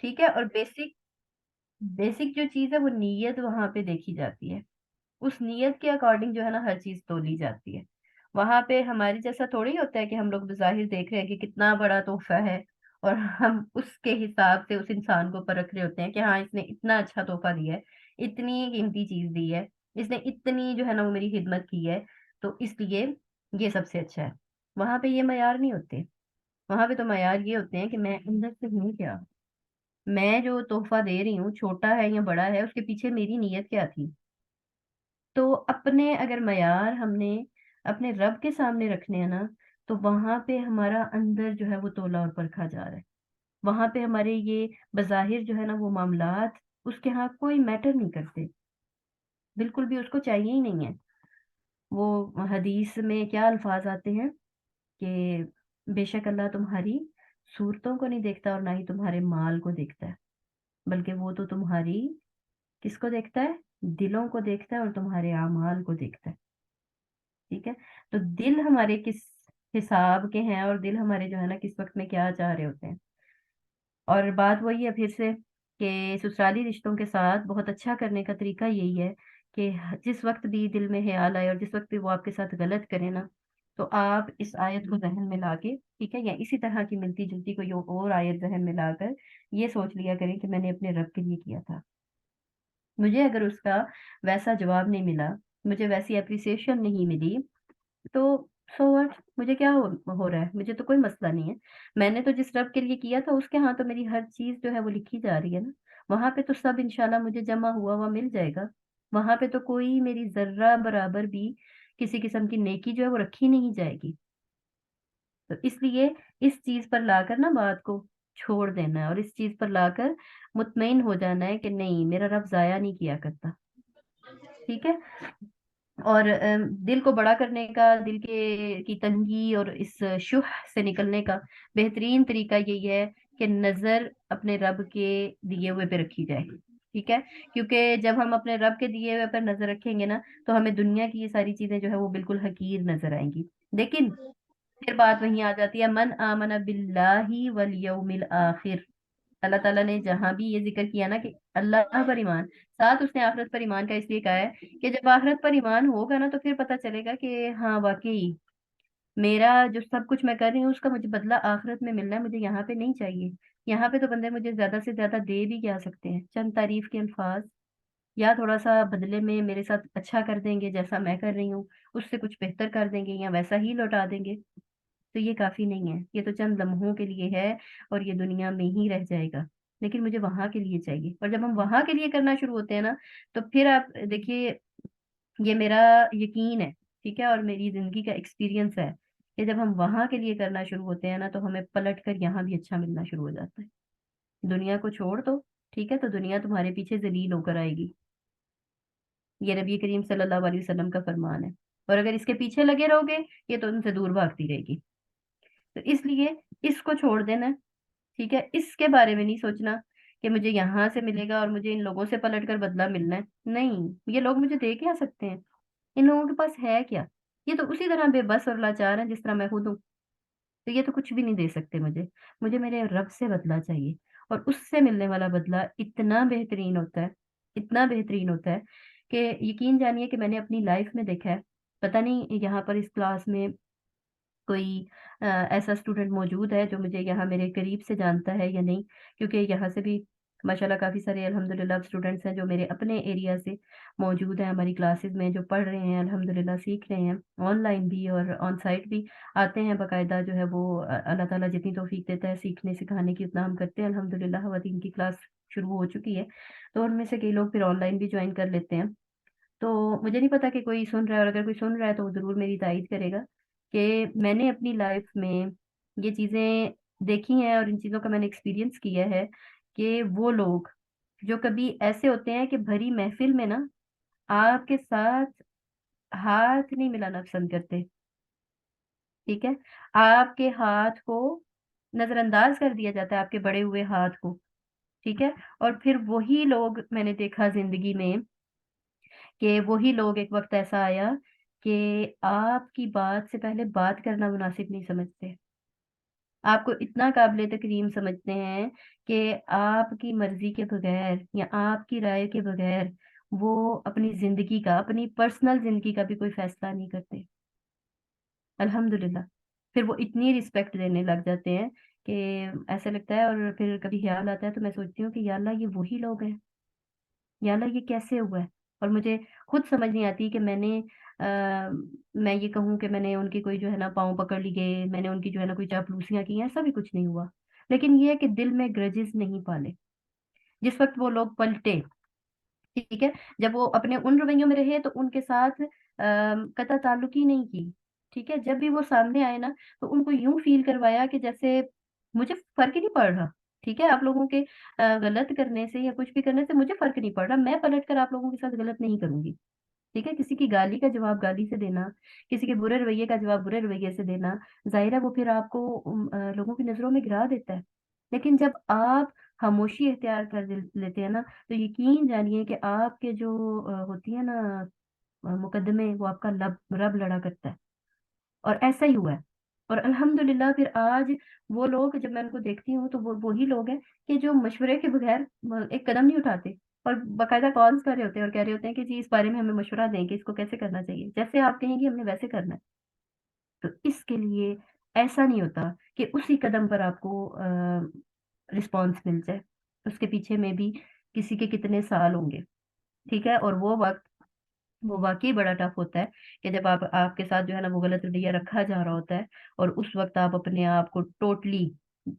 ٹھیک ہے، اور بیسک بیسک جو چیز ہے وہ نیت وہاں پہ دیکھی جاتی ہے، اس نیت کے اکارڈنگ جو ہے نا ہر چیز تولی جاتی ہے۔ وہاں پہ ہماری جیسا تھوڑی ہوتا ہے کہ ہم لوگ بظاہر دیکھ رہے ہیں کہ کتنا بڑا تحفہ ہے، اور ہم اس کے حساب سے اس انسان کو پرکھ رہے ہوتے ہیں کہ ہاں اس نے اتنا اچھا تحفہ دیا ہے، اتنی قیمتی چیز دی ہے، اس نے اتنی جو ہے نا وہ میری خدمت کی ہے، تو اس لیے یہ سب سے اچھا ہے۔ وہاں پہ یہ معیار نہیں ہوتے، وہاں پہ تو معیار یہ ہوتے ہیں کہ میں اندر سے ہوں کیا، میں جو تحفہ دے رہی ہوں چھوٹا ہے یا بڑا ہے، اس کے پیچھے میری نیت کیا تھی۔ تو اپنے اگر معیار ہم نے اپنے رب کے سامنے رکھنے ہیں نا، تو وہاں پہ ہمارا اندر جو ہے وہ تولا اور پرکھا جا رہا ہے، وہاں پہ ہمارے یہ بظاہر جو ہے نا وہ معاملات اس کے ہاں کوئی میٹر نہیں کرتے، بالکل بھی اس کو چاہیے ہی نہیں ہے۔ وہ حدیث میں کیا الفاظ آتے ہیں کہ بے شک اللہ تمہاری صورتوں کو نہیں دیکھتا اور نہ ہی تمہارے مال کو دیکھتا ہے، بلکہ وہ تو تمہاری کس کو دیکھتا ہے، دلوں کو دیکھتا ہے اور تمہارے اعمال کو دیکھتا ہے۔ ٹھیک ہے، تو دل ہمارے کس حساب کے ہیں، اور دل ہمارے جو ہے نا کس وقت میں کیا چاہ رہے ہوتے ہیں۔ اور بات وہی ہے پھر سے کہ سسرالی رشتوں کے ساتھ بہت اچھا کرنے کا طریقہ یہی ہے کہ جس وقت بھی دل میں خیال آئے اور جس وقت بھی وہ آپ کے ساتھ غلط کرے نا، تو آپ اس آیت کو ذہن میں لا کے، ٹھیک ہے، یا اسی طرح کی ملتی جلتی کوئی اور آیت ذہن میں لا کر یہ سوچ لیا کریں کہ میں نے اپنے رب کے لیے کیا تھا، مجھے اگر اس کا ویسا جواب نہیں ملا، مجھے ویسی اپریسیشن نہیں ملی، تو سو واٹ، مجھے کیا ہو رہا ہے، مجھے تو کوئی مسئلہ نہیں ہے، میں نے تو جس رب کے لیے کیا تھا اس کے ہاں تو میری ہر چیز جو ہے وہ لکھی جا رہی ہے نا، وہاں پہ تو سب انشاءاللہ مجھے جمع ہوا ہوا مل جائے گا، وہاں پہ تو کوئی میری ذرہ برابر بھی کسی قسم کی نیکی جو ہے وہ رکھی نہیں جائے گی۔ تو اس لیے اس چیز پر لا کر نا بات کو چھوڑ دینا ہے، اور اس چیز پر لا کر مطمئن ہو جانا ہے کہ نہیں، میرا رب ضائع نہیں کیا کرتا۔ ٹھیک ہے، اور دل کو بڑا کرنے کا، دل کے کی تنگی اور اس شح سے نکلنے کا بہترین طریقہ یہی ہے کہ نظر اپنے رب کے دیے ہوئے پہ رکھی جائے۔ ٹھیک ہے، کیونکہ جب ہم اپنے رب کے دیے ہوئے پر نظر رکھیں گے نا، تو ہمیں دنیا کی یہ ساری چیزیں جو ہے وہ بالکل حقیر نظر آئیں گی۔ لیکن پھر بات وہیں آ جاتی ہے، من آمن باللہ والیوم الآخر، اللہ تعالیٰ نے جہاں بھی یہ ذکر کیا نا کہ اللہ پر ایمان، ساتھ اس نے آخرت پر ایمان کا اس لیے کہا ہے کہ جب آخرت پر ایمان ہوگا نا تو پھر پتہ چلے گا کہ ہاں واقعی میرا جو سب کچھ میں کر رہی ہوں اس کا مجھے بدلہ آخرت میں ملنا ہے، مجھے یہاں پہ نہیں چاہیے۔ یہاں پہ تو بندے مجھے زیادہ سے زیادہ دے بھی کیا سکتے ہیں، چند تعریف کے الفاظ، یا تھوڑا سا بدلے میں میرے ساتھ اچھا کر دیں گے جیسا میں کر رہی ہوں، اس سے کچھ بہتر کر دیں گے یا ویسا ہی لوٹا دیں گے، تو یہ کافی نہیں ہے، یہ تو چند لمحوں کے لیے ہے اور یہ دنیا میں ہی رہ جائے گا، لیکن مجھے وہاں کے لیے چاہیے۔ اور جب ہم وہاں کے لیے کرنا شروع ہوتے ہیں نا، تو پھر آپ دیکھیے، یہ میرا یقین ہے، ٹھیک ہے، اور میری زندگی کا ایکسپیرینس ہے کہ جب ہم وہاں کے لیے کرنا شروع ہوتے ہیں نا تو ہمیں پلٹ کر یہاں بھی اچھا ملنا شروع ہو جاتا ہے۔ دنیا کو چھوڑ دو، ٹھیک ہے، تو دنیا تمہارے پیچھے ذلیل ہو کر آئے گی، یہ نبی کریم صلی اللہ علیہ وسلم کا فرمان ہے، اور اگر اس کے پیچھے لگے رہو گے یہ تو ان سے دور بھاگتی رہے گی۔ تو اس لیے اس کو چھوڑ دینا، ٹھیک ہے، اس کے بارے میں نہیں سوچنا کہ مجھے یہاں سے ملے گا اور مجھے ان لوگوں سے پلٹ کر بدلہ ملنا ہے، نہیں، یہ لوگ مجھے دے کے آ سکتے ہیں، ان لوگوں کے پاس ہے کیا، یہ تو اسی طرح بے بس اور لاچار ہیں جس طرح میں خود ہوں، تو یہ تو کچھ بھی نہیں دے سکتے مجھے، مجھے میرے رب سے بدلہ چاہیے، اور اس سے ملنے والا بدلہ اتنا بہترین ہوتا ہے، اتنا بہترین ہوتا ہے کہ یقین جانیے کہ میں نے اپنی لائف میں دیکھا ہے، پتہ نہیں یہاں پر اس کلاس میں کوئی ایسا اسٹوڈنٹ موجود ہے جو مجھے یہاں میرے قریب سے جانتا ہے یا نہیں، کیونکہ یہاں سے بھی ماشاءاللہ کافی سارے الحمدللہ اسٹوڈنٹس ہیں جو میرے اپنے ایریا سے موجود ہیں ہماری کلاسز میں، جو پڑھ رہے ہیں الحمدللہ، سیکھ رہے ہیں، آن لائن بھی اور آن سائٹ بھی آتے ہیں باقاعدہ، جو ہے وہ اللہ تعالیٰ جتنی توفیق دیتا ہے سیکھنے سکھانے کی اتنا ہم کرتے ہیں الحمدللہ، خواتین کی کلاس شروع ہو چکی ہے، تو ان میں سے کئی لوگ پھر آن لائن بھی جوائن کر لیتے ہیں۔ تو مجھے نہیں پتا کہ کوئی سن رہا ہے، اور اگر کوئی سن رہا ہے تو وہ ضرور میری تائید کرے گا کہ میں نے اپنی لائف میں یہ چیزیں دیکھی ہیں اور ان چیزوں کا میں نے ایکسپیرینس کیا ہے کہ وہ لوگ جو کبھی ایسے ہوتے ہیں کہ بھری محفل میں نا آپ کے ساتھ ہاتھ نہیں ملانا پسند کرتے، ٹھیک ہے، آپ کے ہاتھ کو نظر انداز کر دیا جاتا ہے، آپ کے بڑے ہوئے ہاتھ کو، ٹھیک ہے، اور پھر وہی لوگ میں نے دیکھا زندگی میں کہ وہی لوگ ایک وقت ایسا آیا کہ آپ کی بات سے پہلے بات کرنا مناسب نہیں سمجھتے، آپ کو اتنا قابل تکریم سمجھتے ہیں کہ آپ کی مرضی کے بغیر یا آپ کی رائے کے بغیر وہ اپنی زندگی کا، اپنی پرسنل زندگی کا بھی کوئی فیصلہ نہیں کرتے، الحمدللہ۔ پھر وہ اتنی رسپیکٹ دینے لگ جاتے ہیں کہ ایسا لگتا ہے، اور پھر کبھی خیال آتا ہے تو میں سوچتی ہوں کہ یا اللہ یہ وہی لوگ ہیں، یا اللہ یہ کیسے ہوا ہے؟ اور مجھے خود سمجھ نہیں آتی کہ میں یہ کہوں کہ میں نے ان کی کوئی جو ہے نا پاؤں پکڑ لیے، میں نے ان کی جو ہے نا کوئی چاپلوسیاں کی ہیں، ایسا بھی کچھ نہیں ہوا۔ لیکن یہ ہے کہ دل میں گرجز نہیں پالے۔ جس وقت وہ لوگ پلٹے، ٹھیک ہے، جب وہ اپنے ان رویوں میں رہے تو ان کے ساتھ قطع تعلق ہی نہیں کی، ٹھیک ہے، جب بھی وہ سامنے آئے نا تو ان کو یوں فیل کروایا کہ جیسے مجھے فرق ہی نہیں پڑ رہا، ٹھیک ہے، آپ لوگوں کے غلط کرنے سے یا کچھ بھی کرنے سے مجھے فرق نہیں پڑ رہا، میں پلٹ کر آپ لوگوں کے ساتھ غلط نہیں کروں گی، ٹھیک ہے۔ کسی کی گالی کا جواب گالی سے دینا، کسی کے برے رویے کا جواب برے رویے سے دینا، ظاہر ہے وہ پھر آپ کو لوگوں کی نظروں میں گرا دیتا ہے۔ لیکن جب آپ خاموشی اختیار کر لیتے ہیں نا، تو یقین جانیے کہ آپ کے جو ہوتی ہے نا مقدمے، وہ آپ کا رب لڑا کرتا ہے، اور ایسا ہی ہوا ہے۔ اور الحمدللہ پھر آج وہ لوگ جب میں ان کو دیکھتی ہوں تو وہ وہی لوگ ہیں کہ جو مشورے کے بغیر ایک قدم نہیں اٹھاتے، اور باقاعدہ کالز کر رہے ہوتے ہیں اور کہہ رہے ہوتے ہیں کہ جی اس بارے میں ہمیں مشورہ دیں کہ اس کو کیسے کرنا چاہیے، جیسے آپ کہیں گے ہم نے ویسے کرنا ہے۔ تو اس کے لیے ایسا نہیں ہوتا کہ اسی قدم پر آپ کو رسپانس مل جائے، اس کے پیچھے میں بھی کسی کے کتنے سال ہوں گے، ٹھیک ہے۔ اور وہ وقت وہ واقعی بڑا ٹف ہوتا ہے کہ جب آپ کے ساتھ جو ہے نا وہ غلط رویہ رکھا جا رہا ہوتا ہے، اور اس وقت آپ اپنے آپ کو ٹوٹلی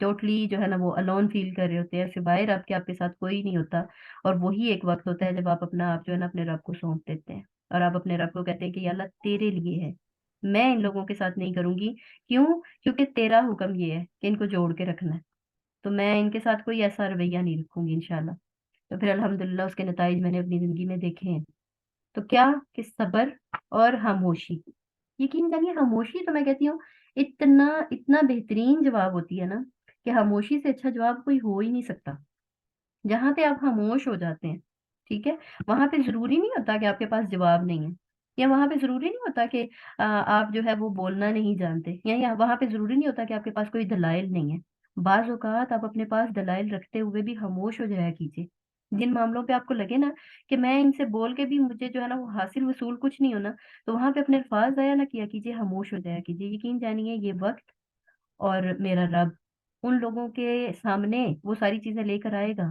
ٹوٹلی جو ہے نا وہ الون فیل کر رہے ہوتے ہیں، سوائے رب کے آپ کے ساتھ کوئی نہیں ہوتا۔ اور وہی ایک وقت ہوتا ہے جب آپ اپنا آپ جو ہے نا اپنے رب کو سونپ دیتے ہیں، اور آپ اپنے رب کو کہتے ہیں کہ یا اللہ تیرے لیے ہے، میں ان لوگوں کے ساتھ نہیں کروں گی، کیوں؟ کیونکہ تیرا حکم یہ ہے کہ ان کو جوڑ کے رکھنا ہے، تو میں ان کے ساتھ کوئی ایسا رویہ نہیں رکھوں گی انشاءاللہ۔ تو پھر الحمدللہ اس کے نتائج میں نے اپنی زندگی میں دیکھے ہیں۔ تو کیا کہ صبر اور خاموشی، یقین جانیے خاموشی تو میں کہتی ہوں اتنا اتنا بہترین جواب ہوتی ہے نا کہ خاموشی سے اچھا جواب کوئی ہو ہی نہیں سکتا۔ جہاں پہ آپ خاموش ہو جاتے ہیں، ٹھیک ہے، وہاں پہ ضروری نہیں ہوتا کہ آپ کے پاس جواب نہیں ہے، یا وہاں پہ ضروری نہیں ہوتا کہ آپ جو ہے وہ بولنا نہیں جانتے، یا وہاں پہ ضروری نہیں ہوتا کہ آپ کے پاس کوئی دلائل نہیں ہے۔ بعض اوقات آپ اپنے پاس دلائل رکھتے ہوئے بھی خاموش ہو جایا کیجیے۔ جن معاملوں پہ آپ کو لگے نا کہ میں ان سے بول کے بھی مجھے جو ہے نا وہ حاصل وصول کچھ نہیں ہونا، تو وہاں پہ اپنے الفاظ ضائع نہ کیا کیجیے، خاموش ہو جایا کیجیے۔ یقین جانیے یہ وقت اور میرا رب ان لوگوں کے سامنے وہ ساری چیزیں لے کر آئے گا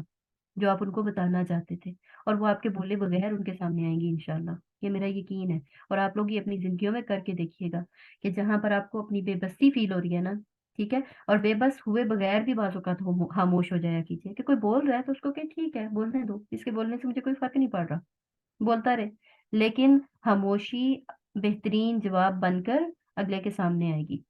جو آپ ان کو بتانا چاہتے تھے، اور وہ آپ کے بولے بغیر ان کے سامنے آئیں گی انشاءاللہ، یہ میرا یقین ہے۔ اور آپ لوگ یہ اپنی زندگیوں میں کر کے دیکھیے گا کہ جہاں پر آپ کو اپنی بے بسی فیل ہو رہی ہے نا، ٹھیک ہے، اور بے بس ہوئے بغیر بھی بعض اوقات خاموش ہو جایا کیجیے کہ کوئی بول رہا ہے تو اس کو کہ ٹھیک ہے بولنے دو، اس کے بولنے سے مجھے کوئی فرق نہیں پڑ رہا، بولتا رہے، لیکن خاموشی بہترین جواب بن کر اگلے کے سامنے آئے گی۔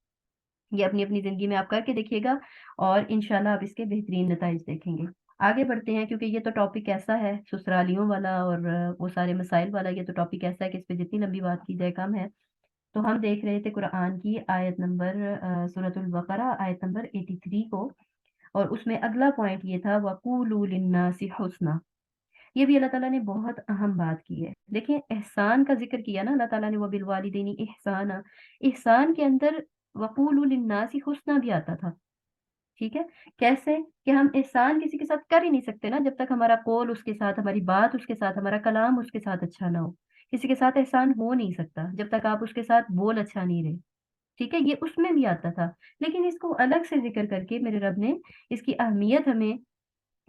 یہ اپنی اپنی زندگی میں آپ کر کے دیکھیے گا، اور انشاءاللہ آپ اس کے بہترین نتائج دیکھیں گے۔ آگے بڑھتے ہیں کیونکہ یہ تو ٹاپک ایسا ہے سسرالیوں والا اور وہ سارے مسائل والا، یہ تو ٹاپک ایسا ہے کہ اس پہ جتنی لمبی بات کی جائے کم ہے۔ تو ہم دیکھ رہے تھے قرآن کی آیت نمبر سورۃ البقرہ آیت نمبر 83 کو، اور اس میں اگلا پوائنٹ یہ تھا وَقُولُوا لِلنَّاسِ حُسْنًا۔ یہ بھی اللہ تعالیٰ نے بہت اہم بات کی ہے۔ دیکھیں احسان کا ذکر کیا نا اللہ تعالیٰ نے، وَبِالْوَالِدَيْنِ احسانا، احسان کے اندر وَقُولُوا لِلنَّاسِ حُسْنًا بھی آتا تھا، ٹھیک ہے۔ کیسے کہ ہم احسان کسی کے ساتھ کر ہی نہیں سکتے نا جب تک ہمارا قول اس کے ساتھ، ہماری بات اس کے ساتھ، ہمارا کلام اس کے ساتھ اچھا نہ ہو۔ کسی کے ساتھ احسان ہو نہیں سکتا جب تک آپ اس کے ساتھ بول اچھا نہیں رہے، ٹھیک ہے، یہ اس میں بھی آتا تھا۔ لیکن اس کو الگ سے ذکر کر کے میرے رب نے اس کی اہمیت ہمیں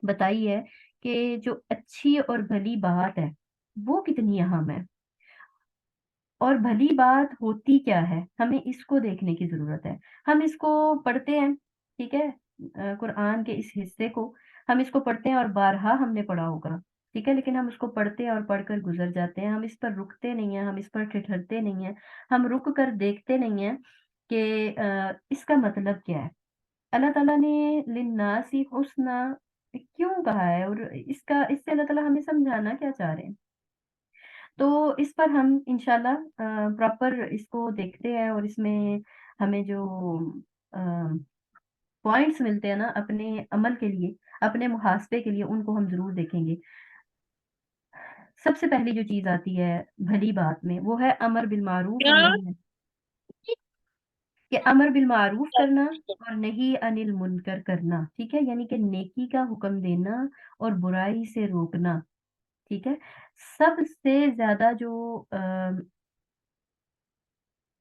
بتائی ہے کہ جو اچھی اور بھلی بات ہے وہ کتنی اہم ہے، اور بھلی بات ہوتی کیا ہے ہمیں اس کو دیکھنے کی ضرورت ہے۔ ہم اس کو پڑھتے ہیں، ٹھیک ہے، قرآن کے اس حصے کو ہم اس کو پڑھتے ہیں اور بارہا ہم نے پڑھا ہوگا، ٹھیک ہے، لیکن ہم اس کو پڑھتے ہیں اور پڑھ کر گزر جاتے ہیں، ہم اس پر رکتے نہیں ہیں، ہم اس پر ٹھہرتے نہیں ہیں، ہم رک کر دیکھتے نہیں ہیں کہ اس کا مطلب کیا ہے۔ اللہ تعالیٰ نے للناس حسنا کیوں کہا ہے، اور اس سے اللہ تعالیٰ ہمیں سمجھانا کیا چاہ رہے ہیں؟ تو اس پر ہم انشاءاللہ پراپر اس کو دیکھتے ہیں، اور اس میں ہمیں جو پوائنٹس ملتے ہیں نا اپنے عمل کے لیے، اپنے محاسبے کے لیے، ان کو ہم ضرور دیکھیں گے۔ سب سے پہلی جو چیز آتی ہے بھلی بات میں وہ ہے امر بالمعروف اور کیا نہیں ہے، कि अमर बिल मारूफ करना और नहीं अनिल मुनकर करना, ठीक है, यानी कि नेकी का हुक्म देना और बुराई से रोकना, ठीक है। सबसे ज्यादा जो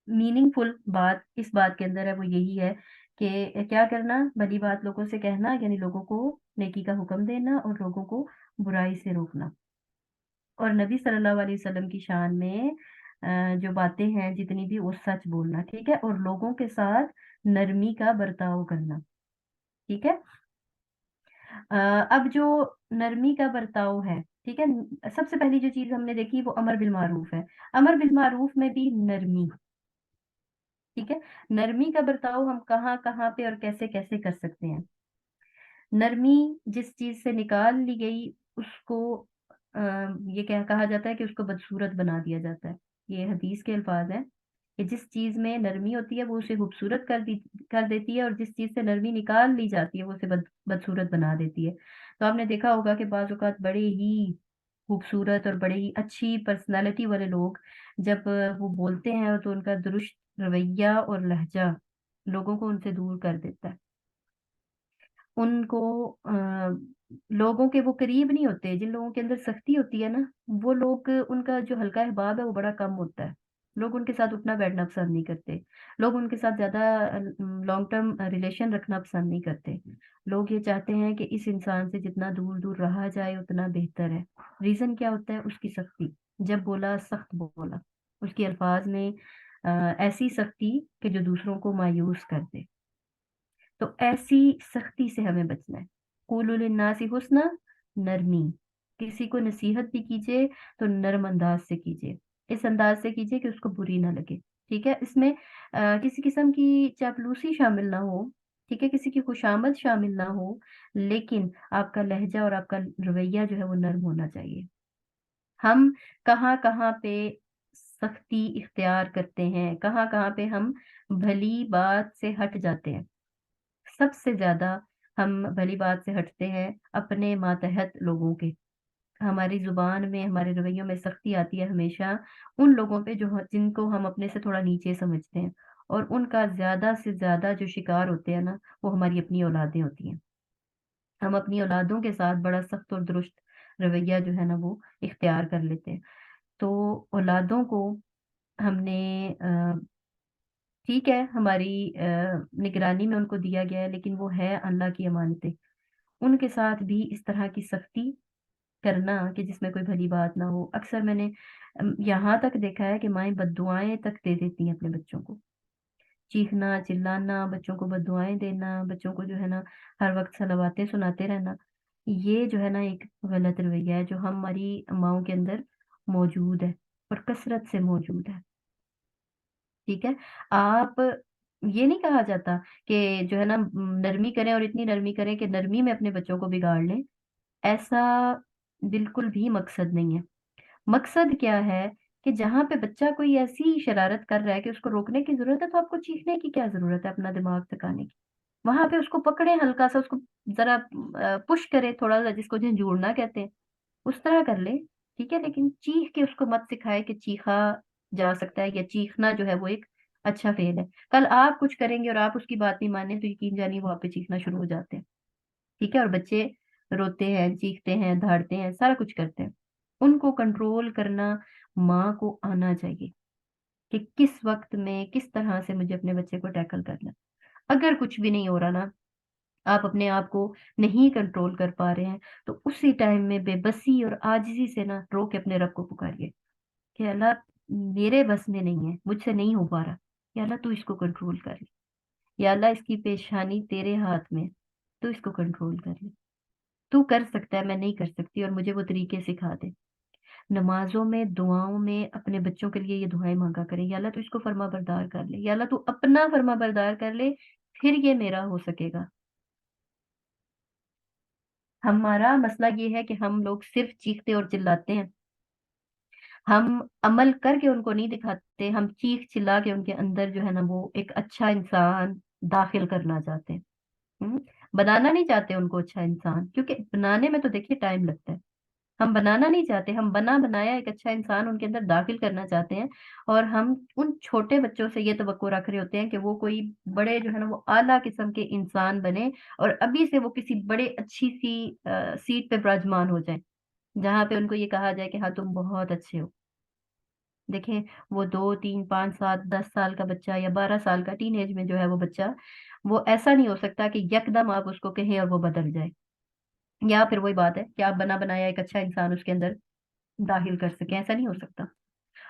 मीनिंगफुल बात इस बात के अंदर है वो यही है कि क्या करना, भली बात लोगों से कहना, यानी लोगों को नेकी का हुक्म देना और लोगों को बुराई से रोकना। और नबी सल्लल्लाहु अलैहि वसल्लम की शान में जो बातें हैं जितनी भी, वो सच बोलना, ठीक है, और लोगों के साथ नरमी का बर्ताव करना, ठीक है। अब जो नरमी का बर्ताव है, ठीक है, सबसे पहली जो चीज हमने देखी वो अमर बिल मारूफ है। अमर बिल मारूफ में भी नरमी, ठीक है। नरमी का बर्ताव हम कहाँ कहाँ पे और कैसे कैसे कर सकते हैं। नरमी जिस चीज से निकाल ली गई उसको ये क्या कहा जाता है कि उसको बदसूरत बना दिया जाता है। ये हदीस के अल्फाज हैं कि जिस चीज में नरमी होती है वो उसे खूबसूरत कर देती है, और जिस चीज से नरमी निकाल ली जाती है वो उसे बदसूरत बना देती है। तो आपने देखा होगा कि बाज़ औक़ात बड़े ही खूबसूरत और बड़े ही अच्छी पर्सनालिटी वाले लोग जब वो बोलते हैं तो उनका दुरुस्त रवैया और लहजा लोगों को उनसे दूर कर देता है। उनको लोगों के वो करीब नहीं होते। जिन लोगों के अंदर सख्ती होती है ना, वो लोग, उनका जो हल्का हिसाब है वो बड़ा कम होता है। लोग उनके साथ उठना बैठना पसंद नहीं करते। लोग उनके साथ ज्यादा लॉन्ग टर्म रिलेशन रखना पसंद नहीं करते। लोग ये चाहते हैं कि इस इंसान से जितना दूर दूर रहा जाए उतना बेहतर है। रीजन क्या होता है? उसकी सख्ती। जब बोला सख्त बोला, उसके अल्फाज में ऐसी सख्ती कि जो दूसरों को मायूस कर दे। तो ऐसी सख्ती से हमें बचना है। कुलु लिन्नासी हुस्ना, नरमी। किसी को नसीहत भी कीजिए तो नरम अंदाज से कीजिए। इस अंदाज से कीजिए कि उसको बुरी ना लगे, ठीक है। इसमें किसी किस्म की चापलूसी शामिल ना हो, ठीक है, किसी की खुशामद शामिल ना हो, लेकिन आपका लहजा और आपका रवैया जो है वो नर्म होना चाहिए। हम कहाँ कहाँ पे सख्ती इख्तियार करते हैं, कहाँ कहाँ पे हम भली बात से हट जाते हैं। सबसे ज्यादा हम भली बात से हटते हैं अपने मातहत लोगों के। हमारी जुबान में, हमारे रवैयों में सख्ती आती है हमेशा उन लोगों पे जो जिनको हम अपने से थोड़ा नीचे समझते हैं, और उनका ज्यादा से ज्यादा जो शिकार होते हैं ना, वो हमारी अपनी औलादें होती हैं। हम अपनी औलादों के साथ बड़ा सख्त और दुरुस्त रवैया जो है ना वो इख्तियार कर लेते हैं। तो औलादों को हमने ठीक है, हमारी निगरानी में उनको दिया गया है, लेकिन वो है अल्लाह की अमानतें। उनके साथ भी इस तरह की सख्ती करना कि जिसमें कोई भली बात ना हो। अक्सर मैंने यहाँ तक देखा है कि माएं बद्दुआएं तक दे देती हैं अपने बच्चों को। चीखना चिल्लाना, बच्चों को बद्दुआएं देना, बच्चों को जो है ना हर वक्त सलावातें सुनाते रहना, ये जो है ना एक गलत रवैया है जो हमारी माओं के अंदर मौजूद है और कसरत से मौजूद है, ठीक है। आप, ये नहीं कहा जाता कि जो है ना नरमी करें, और इतनी नरमी करें कि नरमी में अपने बच्चों को बिगाड़ लें। ऐसा बिल्कुल भी मकसद नहीं है। मकसद क्या है कि जहां पे बच्चा कोई ऐसी शरारत कर रहा है कि उसको रोकने की जरूरत है, तो आपको चीखने की क्या जरूरत है अपना दिमाग थकाने की। वहां पे उसको पकड़े, हल्का सा उसको जरा पुश करे, थोड़ा सा, जिसको झंझोड़ना कहते हैं, उस तरह कर ले, ठीक है। लेकिन चीख के उसको मत सिखाए कि चीखा जा सकता है, या चीखना जो है वो एक अच्छा फेल है। कल आप कुछ करेंगे और आप उसकी बात नहीं माने तो यकीन जानिए वो आप पे चीखना शुरू हो जाते हैं, ठीक है। और बच्चे रोते हैं, चीखते हैं, धाड़ते हैं, सारा कुछ करते हैं। उनको कंट्रोल करना माँ को आना चाहिए कि किस वक्त में किस तरह से मुझे अपने बच्चे को टैकल करना है। अगर कुछ भी नहीं हो रहा ना, आप अपने आप को नहीं कंट्रोल कर पा रहे हैं, तो उसी टाइम में बेबसी और आजिजी से ना रो के अपने रब को पुकारिए कि अल्लाह, मेरे बस में नहीं है, मुझसे नहीं हो पा रहा, या अल्लाह तू इसको कंट्रोल कर ले, या अल्लाह इसकी पेशानी तेरे हाथ में है, तू इसको कंट्रोल कर ले। तू कर सकता है, मैं नहीं कर सकती, और मुझे वो तरीके सिखा दे। नमाजों में, दुआओं में अपने बच्चों के लिए ये दुआएं मांगा करें, या अल्लाह तू इसको फर्मा बरदार कर ले, या अल्लाह तू अपना फर्मा बरदार कर ले, फिर ये मेरा हो सकेगा। हमारा मसला ये है कि हम लोग सिर्फ चीखते और चिल्लाते हैं। हम अमल करके उनको नहीं दिखाते, हम चीख चिल्ला के उनके अंदर जो है ना वो एक अच्छा इंसान दाखिल करना चाहते हैं। हम्म, बनाना नहीं चाहते उनको अच्छा इंसान, क्योंकि बनाने में तो देखिए टाइम लगता है। हम बनाना नहीं चाहते, हम बना बनाया एक अच्छा इंसान उनके अंदर दाखिल करना चाहते हैं। और हम उन छोटे बच्चों से ये तवक्को रख रहे होते हैं कि वो कोई बड़े जो है ना वो आला किस्म के इंसान बने, और अभी से वो किसी बड़े अच्छी सी सीट पे विराजमान हो जाए, जहाँ पे उनको ये कहा जाए कि हाँ तुम बहुत अच्छे हो। देखें, वो 2, 3, 5, 7, 10 साल का बच्चा या 12 साल का टीन एज में जो है वो बच्चा, वो ऐसा नहीं हो सकता कि यकदम आप उसको कहें और वो बदल जाए। या फिर वही बात है कि आप बना बनाया एक अच्छा इंसान उसके अंदर दाखिल कर सके, ऐसा नहीं हो सकता।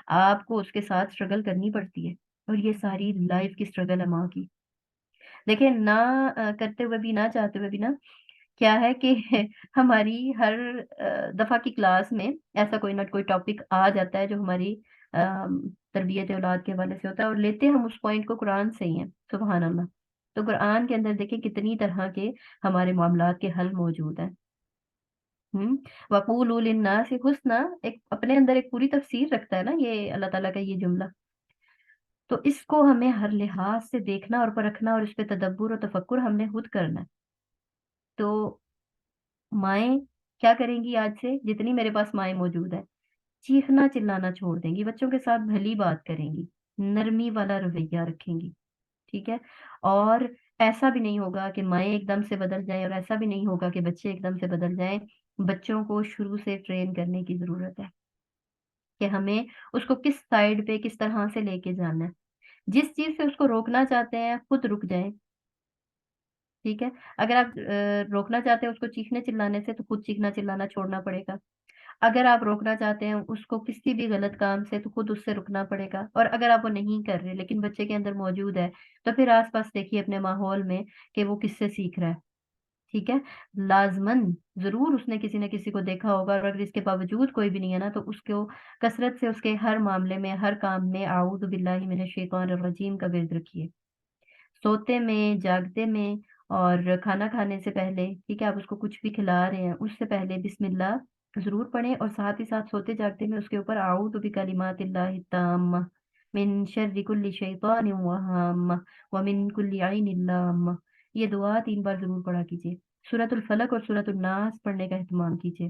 आपको उसके साथ स्ट्रगल करनी पड़ती है, और ये सारी लाइफ की स्ट्रगल है माँ की। देखिए ना, करते हुए भी ना चाहते हुए भी ना, क्या है कि हमारी हर दफा की क्लास में ऐसा कोई ना कोई टॉपिक आ जाता है जो हमारी तरबियत औलाद के हवाले से होता है, और लेते हम उस पॉइंट को कुरान से ही है, सुबहान अल्लाह। तो कुरान के अंदर देखिए कितनी तरह के हमारे मामलात के हल मौजूद हैं। हम्म। वकूलू लिन्नासि हुस्ना, एक अपने अंदर एक पूरी तफसीर रखता है ना ये अल्लाह ताला का ये जुमला। तो इसको हमें हर लिहाज से देखना और परखना, और इस पे तदब्बुर और तफक्कुर हमने खुद करना है। तो माएँ क्या करेंगी, आज से जितनी मेरे पास माएँ मौजूद हैं, चीखना चिल्लाना छोड़ देंगी, बच्चों के साथ भली बात करेंगी, नरमी वाला रवैया रखेंगी, ठीक है? और ऐसा भी नहीं होगा कि माएँ एकदम से बदल जाएँ, और ऐसा भी नहीं होगा कि बच्चे एकदम से बदल जाएँ। बच्चों को शुरू से ट्रेन करने की ज़रूरत है कि हमें उसको किस साइड पे किस तरह से लेके जाना है। जिस चीज़ से उसको रोकना चाहते हैं, खुद रुक जाएँ, ठीक है? अगर आप रोकना चाहते हैं उसको चीखने चिल्लाने से, तो खुद चीखना चिल्लाना छोड़ना पड़ेगा। अगर आप रोकना चाहते हैं उसको किसी भी गलत काम से, तो खुद उससे रुकना पड़ेगा। और अगर आप वो नहीं कर रहे लेकिन बच्चे के अंदर मौजूद है, तो फिर आस-पास देखिए अपने माहौल में कि वो किससे सीख रहा है, ठीक है? लाज़िमन ज़रूर उसने किसी न किसी को देखा होगा, और अगर इसके बावजूद कोई भी नहीं है ना, तो उसको कसरत से उसके हर मामले में, हर काम में अऊज़ु बिल्लाहि मिनश शैतानिर रजीम का विर्द रखिए। सोते में, जागते में, और खाना खाने से पहले, ठीक है, आप उसको कुछ भी खिला रहे हैं, उससे पहले बिस्मिल्लाह ज़रूर पढ़ें, और साथ ही साथ सोते जागते में उसके ऊपर अऊज़ु बिकलिमातिल्लाहि ताम्मा मिन शर्रि कुल्ली शैतानिन व हाम्मा व मिन कुल्ली ऐनिन लाम्मा। ये दुआ 3 बार ज़रूर पढ़ा कीजिए। सूरतुल फलक और सूरतुल नास पढ़ने का एहतमाम कीजिए,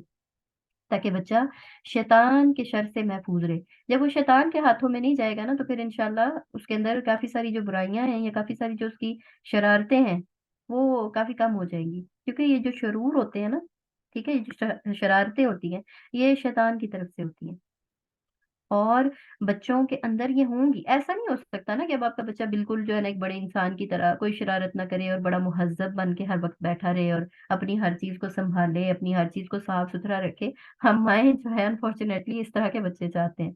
ताकि बच्चा शैतान के शर से महफूज रहे। जब वो शैतान के हाथों में नहीं जाएगा ना, तो फिर इंशाल्लाह उसके अंदर काफ़ी सारी जो बुराइयाँ हैं, या काफ़ी सारी जो उसकी शरारतें हैं, वो काफ़ी कम हो जाएँगी। क्योंकि ये जो शरूर होते हैं ना, ठीक है? ये जो शरारतें होती हैं, ये शैतान की तरफ से होती हैं। और बच्चों के अंदर ये होंगी। ऐसा नहीं हो सकता ना कि अब आपका बच्चा बिल्कुल जो है ना एक बड़े इंसान की तरह कोई शरारत ना करे, और बड़ा मुहज़्ज़ब बन के हर वक़्त बैठा रहे, और अपनी हर चीज़ को सँभाले, अपनी हर चीज़ को साफ-सुथरा रखे। हम माएँ जो है अनफॉर्च्युनेटली इस तरह के बच्चे चाहते हैं,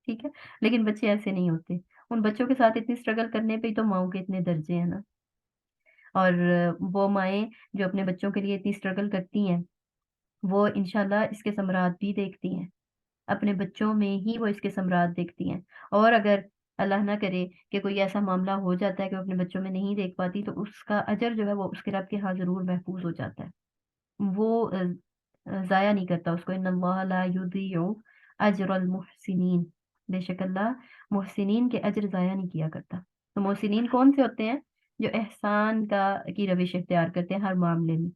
ठीक है? लेकिन बच्चे ऐसे नहीं होते। उन बच्चों के साथ इतनी स्ट्रगल करने पे ही तो माँओं के इतने दर्जे हैं ना। और वो माएँ जो अपने बच्चों के लिए इतनी स्ट्रगल करती हैं, वो इंशाल्लाह इसके समरात भी देखती हैं। अपने बच्चों में ही वो इसके समरात देखती हैं। और अगर अल्लाह ना करे कि कोई ऐसा मामला हो जाता है कि वो अपने बच्चों में नहीं देख पाती, तो उसका अजर जो है वो उसके रब के यहाँ ज़रूर महफूज़ हो जाता है। वो ज़ाया नहीं करता उसको, इन्नल्लाह ला युज़ीउ अजरल मुहसिनीन। बेशक अल्लाह मुहसिनीन के अजर ज़ाया नहीं किया करता। तो मुहसिनीन कौन से होते हैं? जो एहसान की रविश इख्तियार करते हैं हर मामले में।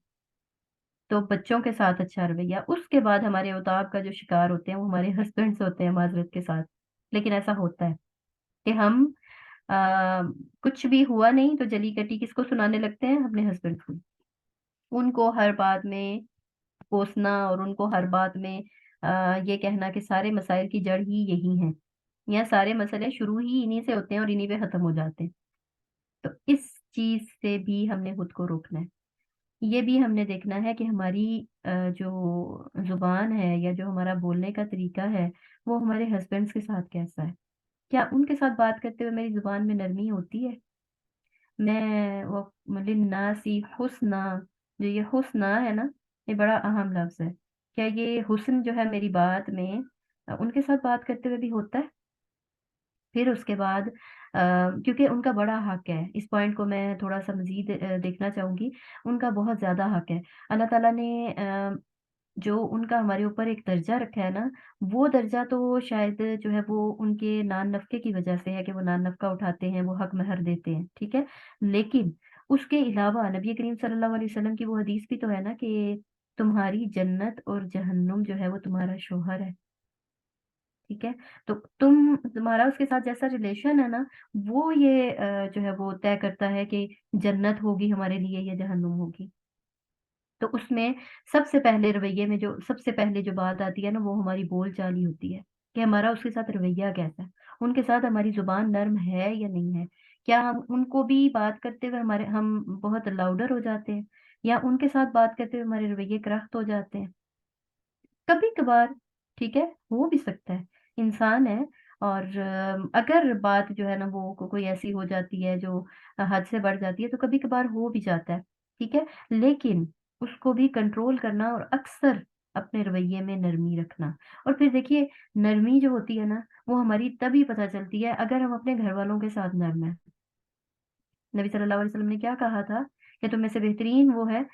तो बच्चों के साथ अच्छा रवैया, उसके बाद हमारे उताव का जो शिकार होते हैं वो हमारे हस्बैंड्स होते हैं माज़रत के साथ। लेकिन ऐसा होता है कि हम अ, कुछ भी हुआ नहीं तो जली-कटी किसको सुनाने लगते हैं? अपने हस्बैंड्स को। उनको हर बात में कोसना, और उनको हर बात में ये कहना कि सारे मसाइल की जड़ ही यही है, या सारे मसले शुरू ही इन्हीं से होते हैं और इन्हीं पे खत्म हो जाते हैं। तो इस चीज़ से भी हमने खुद को रोकना है। ये भी हमने देखना है कि हमारी जो ज़ुबान है, या जो हमारा बोलने का तरीका है, वो हमारे हस्बैंड्स के साथ कैसा है? क्या उनके साथ बात करते हुए मेरी ज़ुबान में नरमी होती है? मैं वो लिन्नासी हुस्ना, जो ये हुस्ना है ना, ये बड़ा अहम लफ्ज़ है। क्या ये हुस्न जो है मेरी बात में उनके साथ बात करते हुए भी होता है? फिर उसके बाद क्योंकि उनका बड़ा हक है, इस पॉइंट को मैं थोड़ा-सा मज़ीद देखना चाहूँगी। उनका बहुत ज़्यादा हक है। अल्लाह ताला ने जो उनका हमारे ऊपर एक दर्जा रखा है ना, वो दर्जा तो शायद जो है वो उनके नान-नफ़क़े की वज़ह से है कि वो नान-नफ़क़ा उठाते हैं, वो हक़ महर देते हैं, ठीक है? लेकिन उसके अलावा नबी करीम सल्लल्लाहु अलैहि वसल्लम की वो हदीस भी तो है ना कि तुम्हारी जन्नत और जहन्नुम जो है वो तुम्हारा शोहर है। ठीक है। तो तुम्हारा उसके साथ जैसा रिलेशन है ना, वो ये जो है वो तय करता है कि जन्नत होगी हमारे लिए या जहन्नुम होगी। तो उसमें सबसे पहले रवैये में जो सबसे पहले जो बात आती है ना, वो हमारी बोल चाल ही होती है कि हमारा उसके साथ रवैया कैसा है। उनके साथ हमारी जुबान नर्म है या नहीं है। क्या हम उनको भी बात करते हुए हमारे हम बहुत लाउडर हो जाते हैं, या उनके साथ बात करते हुए हमारे रवैये करख्त हो जाते हैं कभी कभार। ठीक है, हो भी सकता है, इंसान है। और अगर बात जो है ना वो कोई ऐसी हो जाती है जो हद से बढ़ जाती है, तो कभी कभार हो भी जाता है। ठीक है, लेकिन उसको भी कंट्रोल करना और अक्सर अपने रवैये में नरमी रखना। और फिर देखिए, नरमी जो होती है ना, वो हमारी तभी पता चलती है अगर हम अपने घर वालों के साथ नर्म है। नबी सल्लल्लाहु अलैहि वसल्लम ने क्या कहा था कि तुम में से बेहतरीन वो है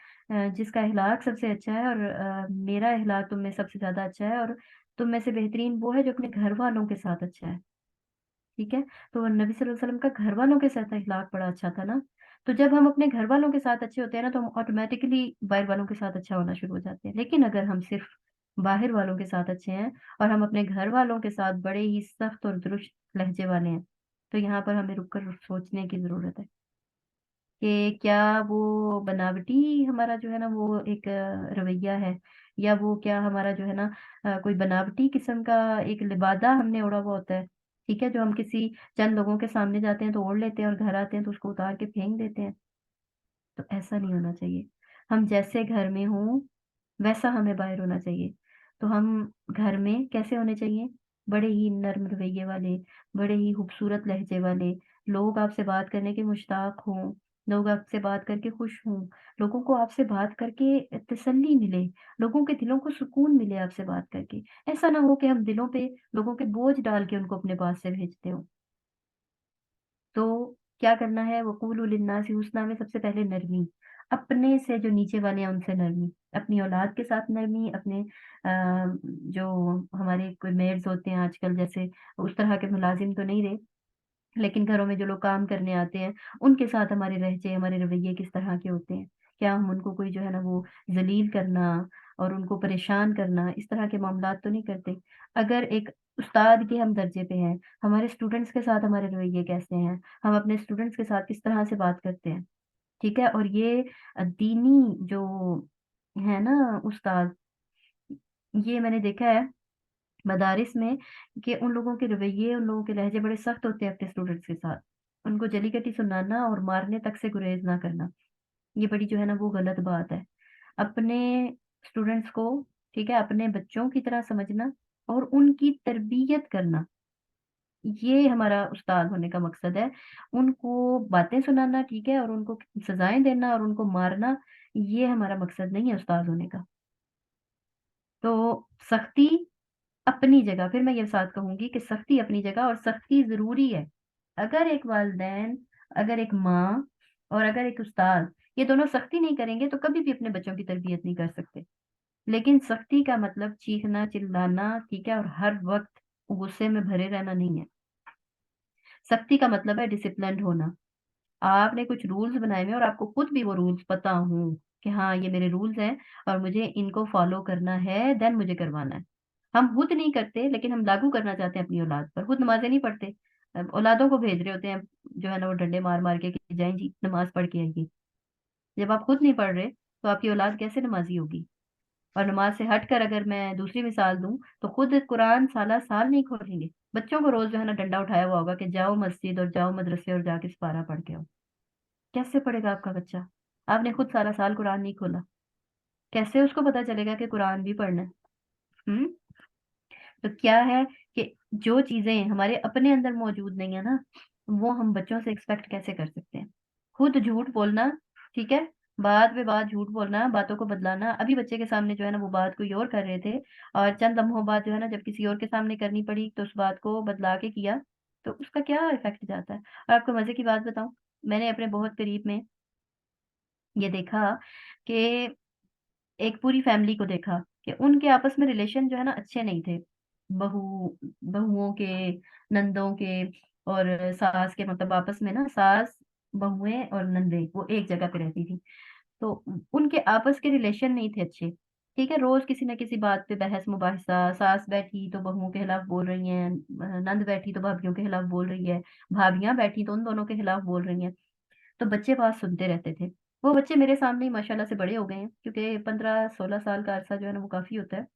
जिसका अखलाक सबसे अच्छा है, और मेरा अखलाक तुम में सबसे ज्यादा अच्छा है, और तुम में से बेहतरीन वो है जो अपने घर वालों के साथ अच्छा है। ठीक है। तो नबी सल्लल्लाहु अलैहि वसल्लम का घर वालों के साथ अखलाक बड़ा अच्छा था ना। तो जब हम अपने घर वालों के साथ अच्छे होते हैं ना, तो हम ऑटोमेटिकली बाहर वालों के साथ अच्छा होना शुरू हो जाते हैं। लेकिन अगर हम सिर्फ बाहर वालों के साथ अच्छे हैं और हम अपने घर वालों के साथ बड़े ही सख्त और दुरुस्त लहजे वाले हैं, तो यहाँ पर हमें रुककर सोचने की जरूरत है कि क्या वो बनावटी हमारा जो है ना वो एक रवैया है, या वो क्या हमारा जो है ना कोई बनावटी किस्म का एक लिबादा हमने ओढ़ा हुआ होता है। ठीक है, जो हम किसी चंद लोगों के सामने जाते हैं तो ओढ़ लेते हैं और घर आते हैं तो उसको उतार के फेंक देते हैं। तो ऐसा नहीं होना चाहिए। हम जैसे घर में हों वैसा हमें बाहर होना चाहिए। तो हम घर में कैसे होने चाहिए? बड़े ही नर्म रवैये वाले, बड़े ही खूबसूरत लहजे वाले। लोग आपसे बात करने के मुश्ताक हों, लोग आपसे बात करके खुश हों, लोगों को आपसे बात करके तसल्ली मिले, लोगों के दिलों को सुकून मिले आपसे बात करके। ऐसा ना हो कि हम दिलों पे लोगों के बोझ डाल के उनको अपने पास से भेजते हो। तो क्या करना है? वक़ूलु लिन्नासि हुस्ना में सबसे पहले नरमी, अपने से जो नीचे वाले हैं उनसे नरमी, अपनी औलाद के साथ नरमी, अपने जो हमारे कोई मेड्स होते हैं आजकल, जैसे उस तरह के मुलाजिम तो नहीं रहे, लेकिन घरों में जो लोग काम करने आते हैं, उनके साथ हमारे लहजे, हमारे रवैये किस तरह के होते हैं? क्या हम उनको कोई जो है ना वो ज़लील करना और उनको परेशान करना, इस तरह के मामलात तो नहीं करते? अगर एक उस्ताद के हम दर्जे पे हैं, हमारे स्टूडेंट्स के साथ हमारे रवैये कैसे हैं? हम अपने स्टूडेंट्स के साथ किस तरह से बात करते हैं? ठीक है? और ये दीनी जो है ना उस्ताद, ये मैंने देखा है मदारिस में कि उन लोगों के रवैये, उन लोगों के लहजे बड़े सख्त होते हैं अपने स्टूडेंट्स के साथ। उनको जली-कटी सुनाना और मारने तक से गुरेज ना करना, ये बड़ी जो है ना वो गलत बात है। अपने स्टूडेंट्स को, ठीक है, अपने बच्चों की तरह समझना और उनकी तरबियत करना, ये हमारा उस्ताद होने का मकसद है। उनको बातें सुनाना ठीक है, और उनको सज़ाएँ देना और उनको मारना, ये हमारा मकसद नहीं है उस्ताद होने का। तो सख्ती अपनी जगह, फिर मैं ये साथ कहूंगी कि सख्ती अपनी जगह और सख्ती जरूरी है। अगर एक वालिदैन, अगर एक माँ और अगर एक उस्ताद, ये दोनों सख्ती नहीं करेंगे तो कभी भी अपने बच्चों की तरबियत नहीं कर सकते। लेकिन सख्ती का मतलब चीखना चिल्लाना, ठीक है, और हर वक्त गुस्से में भरे रहना नहीं है। सख्ती का मतलब है डिसिप्लिन्ड होना। आपने कुछ रूल्स बनाए हुए हैं और आपको खुद भी वो रूल्स पता हो कि हाँ ये मेरे रूल्स हैं और मुझे इनको फॉलो करना है, देन मुझे करवाना है। हम खुद नहीं करते लेकिन हम लागू करना चाहते हैं अपनी औलाद पर। खुद नमाजें नहीं पढ़ते, अब औलादों को भेज रहे होते हैं जो है ना वो डंडे मार मार के कि जाएं जी नमाज पढ़ के आइए। जब आप खुद नहीं पढ़ रहे तो आपकी औलाद कैसे नमाजी होगी? और नमाज से हटकर अगर मैं दूसरी मिसाल दूं, तो खुद कुरान साला साल नहीं खोलेंगे। बच्चों को रोज जो है ना डंडा उठाया हुआ होगा कि जाओ मस्जिद और जाओ मदरसे और जाके सिपारा पढ़ के आओ। कैसे पढ़ेगा आपका बच्चा? आपने खुद सारा साल कुरान नहीं खोला, कैसे उसको पता चलेगा कि कुरान भी पढ़ना है? हम्म। तो क्या है कि जो चीजें हमारे अपने अंदर मौजूद नहीं है ना, वो हम बच्चों से एक्सपेक्ट कैसे कर सकते हैं? खुद झूठ बोलना, ठीक है, बात पे बात झूठ बोलना, बातों को बदलाना। अभी बच्चे के सामने जो है ना वो बात कोई और कर रहे थे, और चंद लम्हों बाद जो है ना जब किसी और के सामने करनी पड़ी तो उस बात को बदला के किया, तो उसका क्या इफेक्ट जाता है? और आपको मजे की बात बताऊं, मैंने अपने बहुत करीब में ये देखा कि एक पूरी फैमिली को देखा कि उनके आपस में रिलेशन जो है ना अच्छे नहीं थे। बहू बहुओं के, नंदों के और सास के, मतलब आपस में ना सास, बहुएं और नंदे वो एक जगह पे रहती थी। तो उनके आपस के रिलेशन नहीं थे अच्छे। ठीक है, रोज किसी न किसी बात पे बहस मुबाहिसा, सास बैठी तो बहुओं के खिलाफ बोल रही हैं, नंद बैठी तो भाभीियों के खिलाफ बोल रही है, भाभियां बैठी तो उन दोनों के खिलाफ बोल रही हैं। तो बच्चे बात सुनते रहते थे। वो बच्चे मेरे सामने ही माशाल्लाह से बड़े हो गए हैं, क्योंकि 15-16 साल का अरसा जो है ना वो काफी होता है।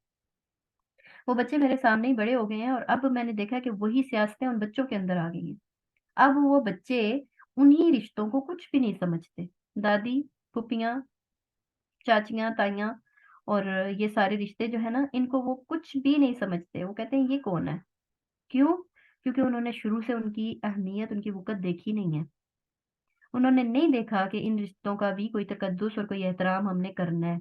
वो बच्चे मेरे सामने ही बड़े हो गए हैं, और अब मैंने देखा कि वही सियासतें उन बच्चों के अंदर आ गई हैं। अब वो बच्चे उन्हीं रिश्तों को कुछ भी नहीं समझते। दादी, फूफियां, चाचियां, ताइयां, और ये सारे रिश्ते जो है ना, इनको वो कुछ भी नहीं समझते। वो कहते हैं ये कौन है? क्यों? क्योंकि उन्होंने शुरू से उनकी अहमियत, उनकी वक़्त देखी नहीं है। उन्होंने नहीं देखा कि इन रिश्तों का भी कोई तकद्दुस और कोई एहतराम हमने करना है।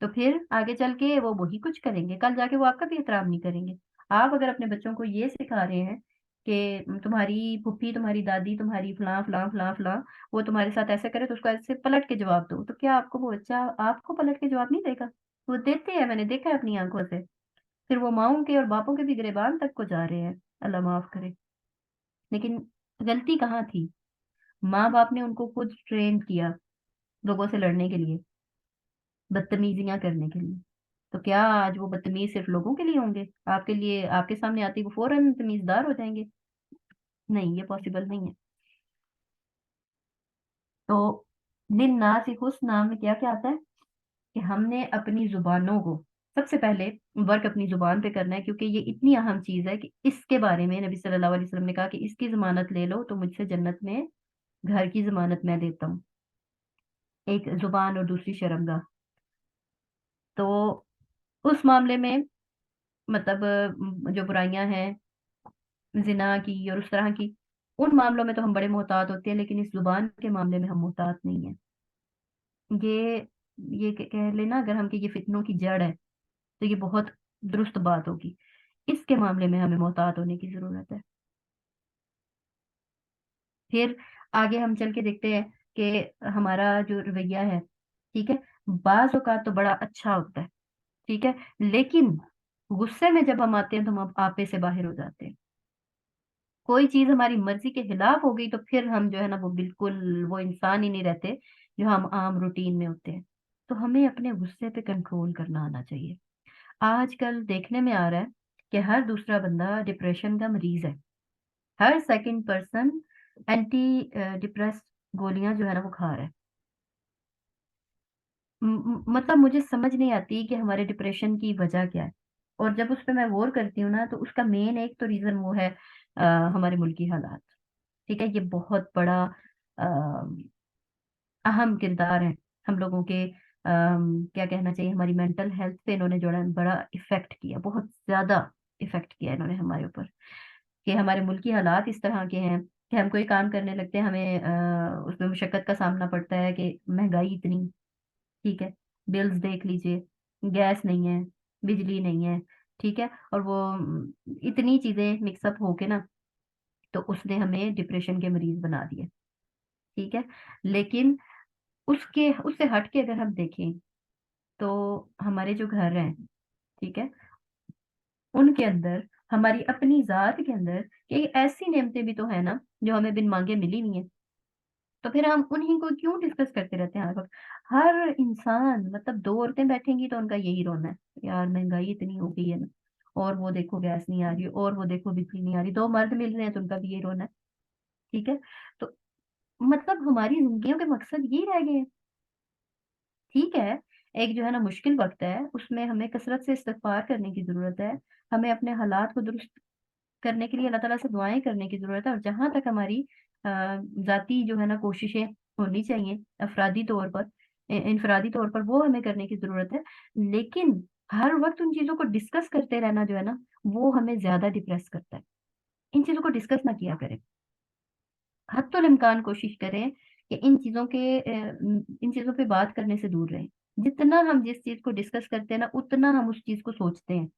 तो फिर आगे चल के वो वही कुछ करेंगे, कल जाके वो आपका भी एहतराम नहीं करेंगे। आप अगर अपने बच्चों को ये सिखा रहे हैं कि तुम्हारी फूफी, तुम्हारी दादी, तुम्हारी फलां फलां फलां फलां, वो तुम्हारे साथ ऐसे करे तो उसको ऐसे पलट के जवाब दो, तो क्या आपको वो बच्चा आपको पलट के जवाब नहीं देगा? वो देते हैं, मैंने देखा है अपनी आंखों से। फिर वो माओं के और बापों के भी गिरेबान तक को जा रहे हैं, अल्लाह माफ करे। लेकिन गलती कहाँ थी? माँ बाप ने उनको खुद ट्रेन किया लोगों से लड़ने के लिए, बदतमीजियां करने के लिए। तो क्या आज वो बदतमीज सिर्फ लोगों के लिए होंगे? आपके लिए, आपके सामने आती वो फौरन तमीजदार हो जाएंगे? नहीं, ये पॉसिबल नहीं है। तो लिन नासिक हुस्ना में क्या क्या आता है कि हमने अपनी जुबानों को सबसे पहले वर्क अपनी जुबान पे करना है, क्योंकि ये इतनी अहम चीज है कि इसके बारे में नबी सल्लल्लाहु अलैहि वसल्लम ने कहा कि इसकी जमानत ले लो तो मुझसे जन्नत में घर की जमानत मैं देता हूँ। एक जुबान और दूसरी शर्मगाह। तो उस मामले में मतलब जो बुराइयां हैं, जिना की और उस तरह की, उन मामलों में तो हम बड़े मोहतात होते हैं, लेकिन इस जुबान के मामले में हम मोहतात नहीं है। ये कह लेना अगर हम कि ये फितनों की जड़ है, तो ये बहुत दुरुस्त बात होगी। इसके मामले में हमें मोहतात होने की जरूरत है। फिर आगे हम चल के देखते हैं कि हमारा जो रवैया है, ठीक है, बाज औकात तो बड़ा अच्छा होता है, ठीक है, लेकिन गुस्से में जब हम आते हैं तो हम आपे से बाहर हो जाते हैं। कोई चीज हमारी मर्जी के खिलाफ हो गई तो फिर हम जो है ना वो बिल्कुल वो इंसान ही नहीं रहते जो हम आम रूटीन में होते हैं। तो हमें अपने गुस्से पे कंट्रोल करना आना चाहिए। आजकल देखने में आ रहा है कि हर दूसरा बंदा डिप्रेशन का मरीज है। हर सेकंड पर्सन एंटी डिप्रेस गोलियां जो है ना वो खा रहा है। मतलब मुझे समझ नहीं आती कि हमारे डिप्रेशन की वजह क्या है। और जब उस पर मैं गौर करती हूँ ना, तो उसका मेन एक तो रीजन वो है हमारे मुल्की हालात। ठीक है, ये बहुत बड़ा अ, अहम किरदार है हम लोगों के। क्या कहना चाहिए, हमारी मेंटल हेल्थ पे इन्होंने जो है बड़ा इफेक्ट किया, बहुत ज्यादा इफेक्ट किया इन्होंने हमारे ऊपर। कि हमारे मुल्की हालात इस तरह के हैं कि हम कोई काम करने लगते हैं, हमें उसमें मुशक्कत का सामना पड़ता है कि महंगाई इतनी, ठीक है, बिल्स देख लीजिए, गैस नहीं है, बिजली नहीं है, ठीक है, और वो इतनी चीजें मिक्सअप होके ना, तो उसने हमें डिप्रेशन के मरीज बना दिए। ठीक है, लेकिन उसके उससे हट के अगर हम देखें तो हमारे जो घर हैं, ठीक है, उनके अंदर, हमारी अपनी जात के अंदर कई ऐसी नेमतें भी तो है ना जो हमें बिन मांगे मिली नहीं है। तो फिर हम उन्हीं को क्यों डिस्कस करते रहते हैं हर वक्त? हर इंसान, मतलब दो औरतें बैठेंगी तो उनका यही रोना है, यार महंगाई इतनी हो गई है ना, और वो देखो गैस नहीं आ रही, और वो देखो बिजली नहीं आ रही। दो मर्द मिल रहे हैं तो उनका भी यही रोना है। ठीक है, तो मतलब हमारी जिंदगियों के मकसद यही रह गए हैं। ठीक है, एक जो है ना मुश्किल वक्त है, उसमें हमें कसरत से इस्तिगफार करने की जरूरत है। हमें अपने हालात को दुरुस्त करने के लिए अल्लाह ताला से दुआएं करने की जरूरत है। और जहां तक हमारी जाती जो है ना कोशिशें होनी चाहिए, अफरादी तौर पर, इनफरादी तौर पर, वो हमें करने की जरूरत है। लेकिन हर वक्त उन चीजों को डिस्कस करते रहना जो है ना, वो हमें ज्यादा डिप्रेस करता है। इन चीजों को डिस्कस ना किया करें। हत्तुल इम्कान कोशिश करें कि इन चीजों पे बात करने से दूर रहें। जितना हम जिस चीज को डिस्कस करते हैं ना, उतना हम उस चीज को सोचते हैं,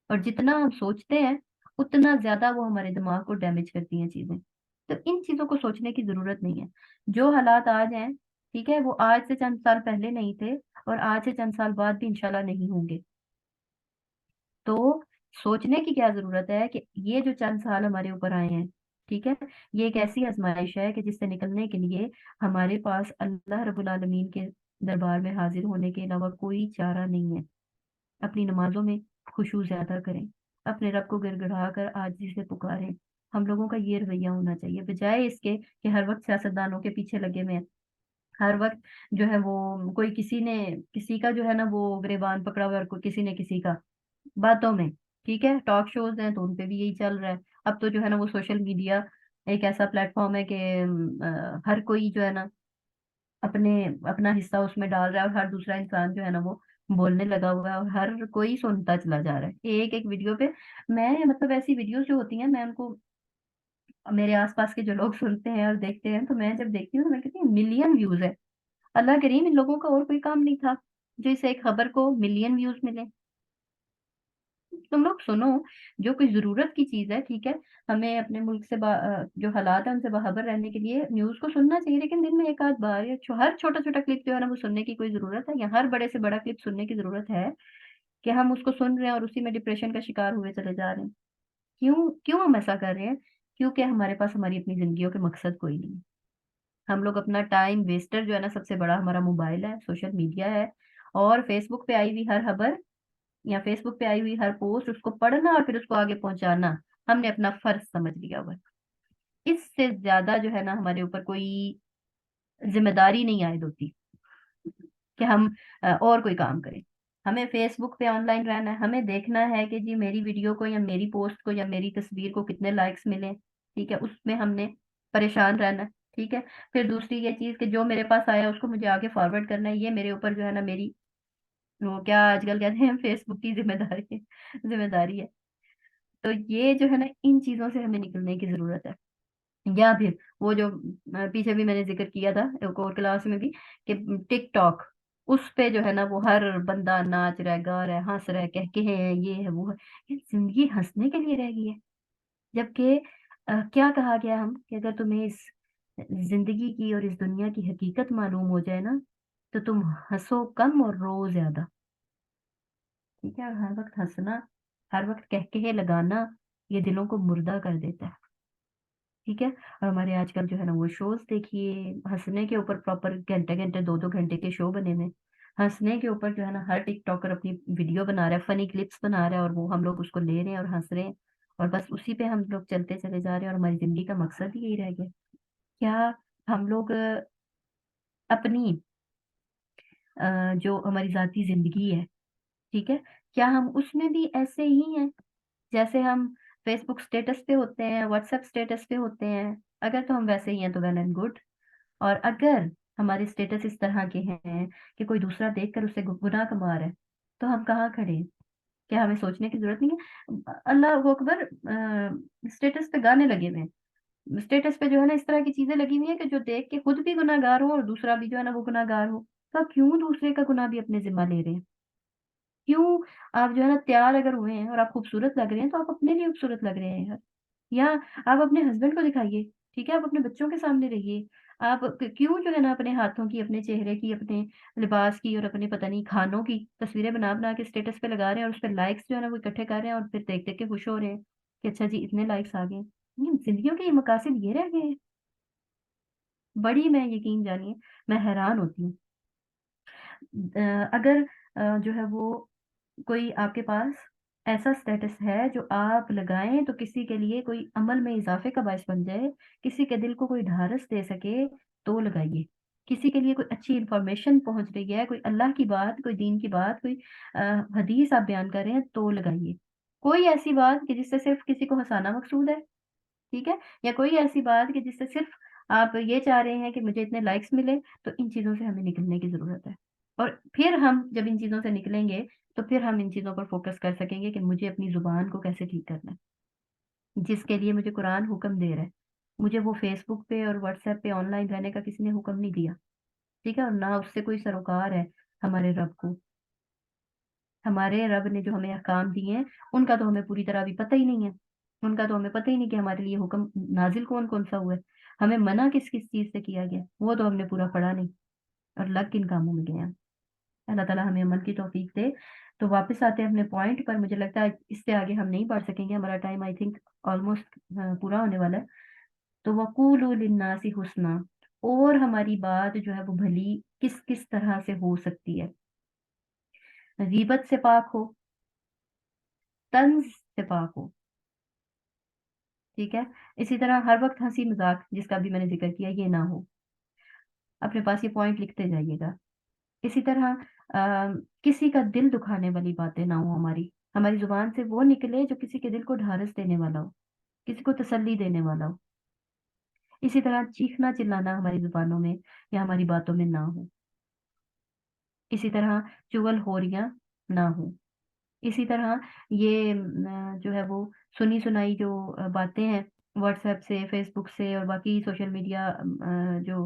और जितना हम सोचते हैं उतना ज्यादा वो हमारे दिमाग को डैमेज करती हैं चीजें। तो इन चीजों को सोचने की जरूरत नहीं है। जो हालात आज हैं, ठीक है, वो आज से चंद साल पहले नहीं थे, और आज से चंद साल बाद भी इंशाल्लाह नहीं होंगे। तो सोचने की क्या जरूरत है कि ये जो चंद साल हमारे ऊपर आए हैं, ठीक है, ये एक ऐसी आजमाइश है कि जिससे निकलने के लिए हमारे पास अल्लाह रब्बुल आलमीन के دربار میں حاضر ہونے کے علاوہ کوئی چارہ نہیں ہے۔ اپنی نمازوں میں خشوع زیادہ کریں، اپنے رب کو گڑ گڑا کر عاجزی سے پکاریں۔ ہم لوگوں کا یہ رویہ ہونا چاہیے، بجائے اس کے کہ ہر وقت سیاستدانوں کے پیچھے لگے ہوئے ہیں، ہر وقت جو ہے وہ کوئی کسی نے کسی کا جو ہے نا وہ گریبان پکڑا ہوا ہے، اور کوئی کسی نے کسی کا باتوں میں، ٹھیک ہے، ٹاک شوز ہیں تو ان پہ بھی یہی چل رہا ہے۔ اب تو جو ہے نا وہ سوشل میڈیا ایک ایسا پلیٹ فارم ہے کہ ہر کوئی جو ہے نا اپنے اپنا حصہ اس میں ڈال رہا ہے، اور ہر دوسرا انسان جو ہے نا وہ بولنے لگا ہوا ہے، اور ہر کوئی سنتا چلا جا رہا ہے ایک ایک ویڈیو پہ۔ میں مطلب ایسی ویڈیوز جو ہوتی ہیں میں ان کو، میرے آس پاس کے جو لوگ سنتے ہیں اور دیکھتے ہیں، تو میں جب دیکھتی ہوں تو میں کہتی ہوں ملین ویوز ہے، اللہ کریم ان لوگوں کا اور کوئی کام نہیں تھا جو اس ایک خبر کو ملین ویوز ملے۔ تم لوگ سنو، جو کوئی ضرورت کی چیز ہے، ٹھیک ہے، ہمیں اپنے ملک سے جو حالات ہیں ان سے باخبر رہنے کے لیے نیوز کو سننا چاہیے، لیکن دن میں ایک آدھ بار یا ہر چھوٹا چھوٹا کلپ جو ہے نا وہ سننے کی کوئی ضرورت ہے، یا ہر بڑے سے بڑا کلپ سننے کی ضرورت ہے کہ ہم اس کو سن رہے ہیں اور اسی میں ڈپریشن کا شکار ہوئے چلے جا رہے ہیں؟ کیوں کیوں ہم ایسا کر رہے ہیں؟ کیونکہ ہمارے پاس ہماری اپنی زندگیوں کے مقصد کوئی نہیں ہے۔ ہم لوگ اپنا ٹائم ویسٹر جو ہے نا، سب سے بڑا ہمارا موبائل ہے، سوشل میڈیا ہے، اور فیس بک پہ آئی ہوئی ہر خبر یا فیس بک پہ آئی ہوئی ہر پوسٹ اس کو پڑھنا اور پھر اس کو آگے پہنچانا ہم نے اپنا فرض سمجھ لیا ہوا ہے۔ اس سے زیادہ جو ہے نا ہمارے اوپر کوئی ذمہ داری نہیں عائد ہوتی کہ ہم اور کوئی کام کریں۔ ہمیں فیس بک پہ آن لائن رہنا ہے، ہمیں دیکھنا ہے کہ جی میری ویڈیو کو یا میری پوسٹ کو یا میری تصویر کو کتنے لائکس ملیں، ٹھیک ہے، اس میں ہم نے پریشان رہنا ہے، ٹھیک ہے۔ پھر دوسری یہ چیز کہ جو میرے پاس آیا اس کو مجھے آگے فارورڈ کرنا ہے، یہ میرے اوپر جو ہے نا میری، وہ کیا آج کل کہتے ہیں، فیس بک کی ذمہ داری ہے۔ تو یہ جو ہے نا ان چیزوں سے ہمیں نکلنے کی ضرورت ہے۔ یا پھر وہ جو پیچھے بھی میں نے ذکر کیا تھا ایک اور کلاس میں بھی، کہ ٹک ٹاک، اس پہ جو ہے نا وہ ہر بندہ ناچ رہا ہے، گا رہا ہے، ہنس رہا ہے، کہہ ہیں یہ ہے وہ ہے۔ یہ زندگی ہنسنے کے لیے رہ گئی ہے؟ جبکہ کیا کہا گیا ہم کہ اگر تمہیں اس زندگی کی اور اس دنیا کی حقیقت معلوم ہو جائے نا تو تم ہنسو کم اور رو زیادہ، ٹھیک ہے۔ اور ہر وقت ہنسنا، ہر وقت کہہ لگانا، یہ دلوں کو مردہ کر دیتا ہے، ٹھیک ہے۔ اور ہمارے آج کل جو ہے نا وہ شوز دیکھیے، ہنسنے کے اوپر پراپر گھنٹے گھنٹے 2 2 گھنٹے کے شو بنے ہوئے، ہنسنے کے اوپر جو ہے نا ہر ٹک ٹاکر اپنی ویڈیو بنا رہا ہے، فنی کلپس بنا رہا ہے، اور وہ ہم لوگ اس کو لے رہے ہیں اور ہنس رہے ہیں، اور بس اسی پہ ہم لوگ چلتے چلے جا رہے ہیں، اور ہماری زندگی کا مقصد ہی یہی رہ گیا۔ کیا ہم لوگ اپنی جو ہماری ذاتی زندگی ہے، ٹھیک ہے، کیا ہم اس میں بھی ایسے ہی ہیں جیسے ہم فیس بک اسٹیٹس پہ ہوتے ہیں، واٹس ایپ اسٹیٹس پہ ہوتے ہیں؟ اگر تو ہم ویسے ہی ہیں تو ویل اینڈ گڈ، اور اگر ہمارے اسٹیٹس اس طرح کے ہیں کہ کوئی دوسرا دیکھ کر اس سے گناہ کما رہا ہے، تو ہم کہاں کھڑے ہیں؟ کیا ہمیں سوچنے کی ضرورت نہیں ہے؟ اللہ اکبر، اسٹیٹس پہ گانے لگے ہوئے ہیں، اسٹیٹس پہ جو ہے نا اس طرح کی چیزیں لگی ہوئی ہیں کہ جو دیکھ کے خود بھی گناہ گار ہو اور دوسرا بھی جو ہے نا وہ گناہ گار ہو، تو آپ کیوں دوسرے کا گناہ بھی اپنے ذمہ لے رہے ہیں؟ کیوں؟ آپ جو ہے نا تیار اگر ہوئے ہیں اور آپ خوبصورت لگ رہے ہیں تو آپ اپنے لیے خوبصورت لگ رہے ہیں یار، یا آپ اپنے ہسبینڈ کو دکھائیے، ٹھیک ہے، آپ اپنے بچوں کے سامنے رہیے۔ آپ کیوں جو ہے نا اپنے ہاتھوں کی، اپنے چہرے کی، اپنے لباس کی، اور اپنے پتہ نہیں کھانوں کی تصویریں بنا بنا کے اسٹیٹس پہ لگا رہے ہیں، اور اس پہ لائکس جو ہے نا وہ اکٹھے کر رہے ہیں، اور پھر دیکھ دیکھ کے خوش ہو رہے ہیں کہ اچھا جی اتنے لائکس آ گئے؟ زندگیوں کے یہ مقاصد یہ رہ گئے ہیں؟ بڑی میں یقین جانیے میں حیران ہوتی ہوں۔ اگر جو ہے وہ کوئی آپ کے پاس ایسا اسٹیٹس ہے جو آپ لگائیں تو کسی کے لیے کوئی عمل میں اضافے کا باعث بن جائے، کسی کے دل کو کوئی ڈھارس دے سکے، تو لگائیے۔ کسی کے لیے کوئی اچھی انفارمیشن پہنچ رہی ہے، کوئی اللہ کی بات، کوئی دین کی بات، کوئی حدیث آپ بیان کر رہے ہیں تو لگائیے۔ کوئی ایسی بات کہ جس سے صرف کسی کو ہنسانا مقصود ہے، ٹھیک ہے، یا کوئی ایسی بات کہ جس سے صرف آپ یہ چاہ رہے ہیں کہ مجھے اتنے لائکس ملے، تو ان چیزوں سے ہمیں نکلنے کی ضرورت ہے۔ اور پھر ہم جب ان چیزوں سے نکلیں گے تو پھر ہم ان چیزوں پر فوکس کر سکیں گے کہ مجھے اپنی زبان کو کیسے ٹھیک کرنا ہے، جس کے لیے مجھے قرآن حکم دے رہا ہے۔ مجھے وہ فیس بک پہ اور واٹس ایپ پہ آن لائن رہنے کا کسی نے حکم نہیں دیا، ٹھیک ہے، اور نہ اس سے کوئی سروکار ہے ہمارے رب کو۔ ہمارے رب نے جو ہمیں احکام دیے ہیں ان کا تو ہمیں پوری طرح ابھی پتہ ہی نہیں ہے، ان کا تو ہمیں پتہ ہی نہیں کہ ہمارے لیے حکم نازل کون کون سا ہوا ہے، ہمیں منع کس کس چیز سے کیا گیا وہ تو ہم نے پورا پڑھا نہیں، اور لگ کن کاموں میں گئے ہیں۔ اللہ تعالیٰ ہمیں عمل کی توفیق دے۔ تو واپس آتے ہیں اپنے پوائنٹ پر، مجھے لگتا ہے اس سے آگے ہم نہیں بڑھ سکیں گے، ہمارا ٹائم آئی تھنک آلموسٹ پورا ہونے والا ہے۔ تو وقولوا للناس حسنا، اور ہماری بات جو ہے وہ بھلی کس کس طرح سے ہو سکتی ہے. غیبت سے پاک ہو، طنز سے پاک ہو. ٹھیک ہے. اسی طرح ہر وقت ہنسی مذاق جس کا بھی میں نے ذکر کیا یہ نہ ہو. اپنے پاس یہ پوائنٹ لکھتے جائیے گا. اسی طرح کسی کا دل دکھانے والی باتیں نہ ہو ہماری. ہماری زبان سے وہ نکلے جو کسی کے دل کو ڈھارس دینے والا ہو، کسی کو تسلی دینے والا ہو. اسی طرح چیخنا چلانا ہماری زبانوں میں یا ہماری باتوں میں نہ ہو. اسی طرح چغل خوریاں نہ ہو. اسی طرح یہ جو ہے وہ سنی سنائی جو باتیں ہیں واٹس ایپ سے، فیس بک سے اور باقی سوشل میڈیا جو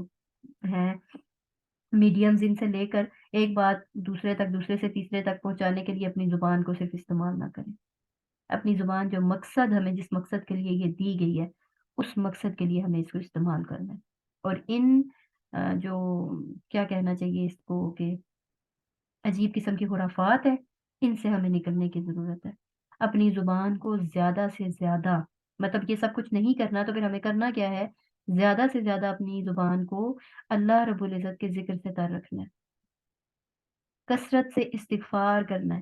ہیں میڈیمز، ان سے لے کر ایک بات دوسرے تک، دوسرے سے تیسرے تک پہنچانے کے لیے اپنی زبان کو صرف استعمال نہ کریں. اپنی زبان جو مقصد ہمیں جس مقصد کے لیے یہ دی گئی ہے اس مقصد کے لیے ہمیں اس کو استعمال کرنا ہے. اور ان جو کیا کہنا چاہیے اس کو کہ عجیب قسم کی خرافات ہے، ان سے ہمیں نکلنے کی ضرورت ہے. اپنی زبان کو زیادہ سے زیادہ، مطلب یہ سب کچھ نہیں کرنا تو پھر ہمیں کرنا کیا ہے؟ زیادہ سے زیادہ اپنی زبان کو اللہ رب العزت کے ذکر سے تر رکھنا ہے، کثرت سے استغفار کرنا ہے،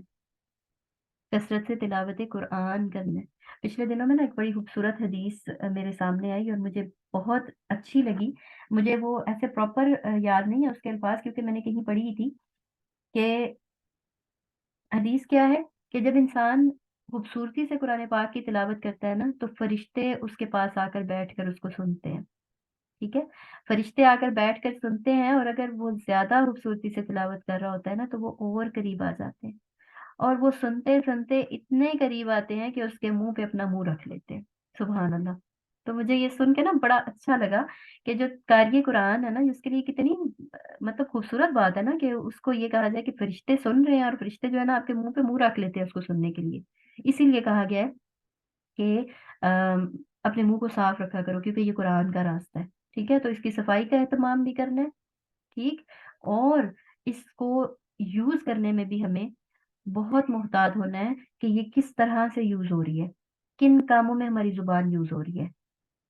کثرت سے تلاوت قرآن کرنا ہے. پچھلے دنوں میں نا ایک بڑی خوبصورت حدیث میرے سامنے آئی اور مجھے بہت اچھی لگی. مجھے وہ ایسے پراپر یاد نہیں ہے اس کے الفاظ، کیونکہ میں نے کہیں پڑھی ہی تھی کہ حدیث کیا ہے کہ جب انسان خوبصورتی سے قرآن پاک کی تلاوت کرتا ہے نا تو فرشتے اس کے پاس آ کر بیٹھ کر اس کو سنتے ہیں. ٹھیک ہے. فرشتے آ کر بیٹھ کر سنتے ہیں، اور اگر وہ زیادہ خوبصورتی سے تلاوت کر رہا ہوتا ہے نا تو وہ اور قریب آ جاتے ہیں، اور وہ سنتے سنتے اتنے قریب آتے ہیں کہ اس کے منہ پہ اپنا منہ رکھ لیتے ہیں. سبحان اللہ. تو مجھے یہ سن کے نا بڑا اچھا لگا کہ جو قاری قرآن ہے نا اس کے لیے کتنی مطلب خوبصورت بات ہے نا کہ اس کو یہ کہا جائے کہ فرشتے سن رہے ہیں، اور فرشتے جو ہے نا آپ کے منہ پہ منہ رکھ لیتے ہیں اس کو سننے کے لیے. اسی لیے کہا گیا ہے کہ اپنے منہ کو صاف رکھا کرو کیونکہ یہ قرآن کا راستہ ہے. ٹھیک ہے. تو اس کی صفائی کا اہتمام بھی کرنا ہے. ٹھیک. اور اس کو یوز کرنے میں بھی ہمیں بہت محتاط ہونا ہے کہ یہ کس طرح سے یوز ہو رہی ہے، کن کاموں میں ہماری زبان یوز ہو رہی ہے،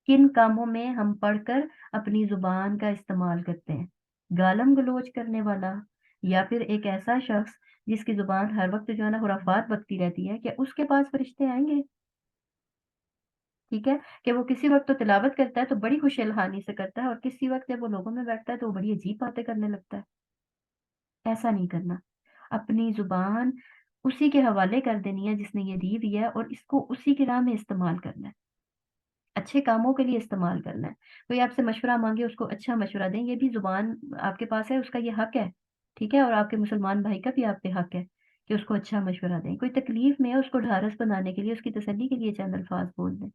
کن کاموں میں ہم پڑھ کر اپنی زبان کا استعمال کرتے ہیں. گالم گلوچ کرنے والا یا پھر ایک ایسا شخص جس کی زبان ہر وقت جو ہے نا خرافات بکتی رہتی ہے، کیا اس کے پاس فرشتے آئیں گے؟ ٹھیک ہے. کہ وہ کسی وقت تو تلاوت کرتا ہے تو بڑی خوش الحانی سے کرتا ہے، اور کسی وقت جب وہ لوگوں میں بیٹھتا ہے تو وہ بڑی عجیب باتیں کرنے لگتا ہے. ایسا نہیں کرنا. اپنی زبان اسی کے حوالے کر دینی ہے جس نے یہ دی ہوئی ہے، اور اس کو اسی کی راہ میں استعمال کرنا ہے، اچھے کاموں کے لیے استعمال کرنا ہے. کوئی آپ سے مشورہ مانگے اس کو اچھا مشورہ دیں، یہ بھی زبان آپ کے پاس ہے، اس کا یہ حق ہے. ٹھیک ہے. اور آپ کے مسلمان بھائی کا بھی آپ پہ حق ہے کہ اس کو اچھا مشورہ دیں. کوئی تکلیف میں ہے اس کو ڈھارس بنانے کے لیے، اس کی تسلی کے لیے چند الفاظ بول دیں.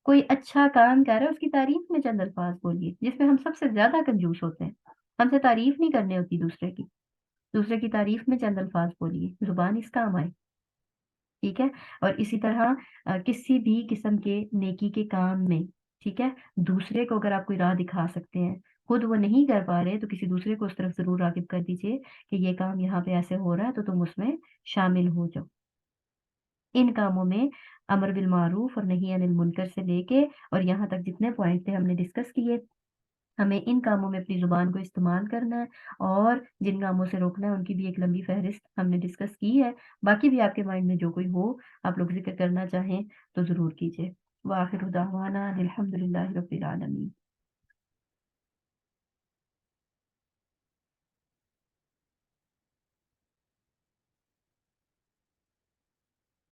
کوئی اچھا کام کر رہا ہے اس کی تعریف میں چند الفاظ بولیے، جس میں ہم سب سے زیادہ کنجوس ہوتے ہیں. ہم سے تعریف نہیں کرنی ہوتی دوسرے کی، دوسرے کی تعریف میں چند الفاظ بولیے، زبان اس کام آئے. ٹھیک ہے. اور اسی طرح کسی بھی قسم کے نیکی کے کام میں، ٹھیک ہے، دوسرے کو اگر آپ کوئی راہ دکھا سکتے ہیں، خود وہ نہیں کر پا رہے تو کسی دوسرے کو اس طرف ضرور راغب کر دیجئے کہ یہ کام یہاں پہ ایسے ہو رہا ہے تو تم اس میں شامل ہو جاؤ. ان کاموں میں امر بالمعروف اور نہی عن المنکر سے لے کے اور یہاں تک جتنے پوائنٹ تھے ہم نے ڈسکس کیے، ہمیں ان کاموں میں اپنی زبان کو استعمال کرنا ہے، اور جن کاموں سے روکنا ہے ان کی بھی ایک لمبی فہرست ہم نے ڈسکس کی ہے. باقی بھی آپ کے مائنڈ میں جو کوئی ہو آپ لوگ ذکر کرنا چاہیں تو ضرور کیجیے. وآخر دعوانا الحمد للہ رب العالمین.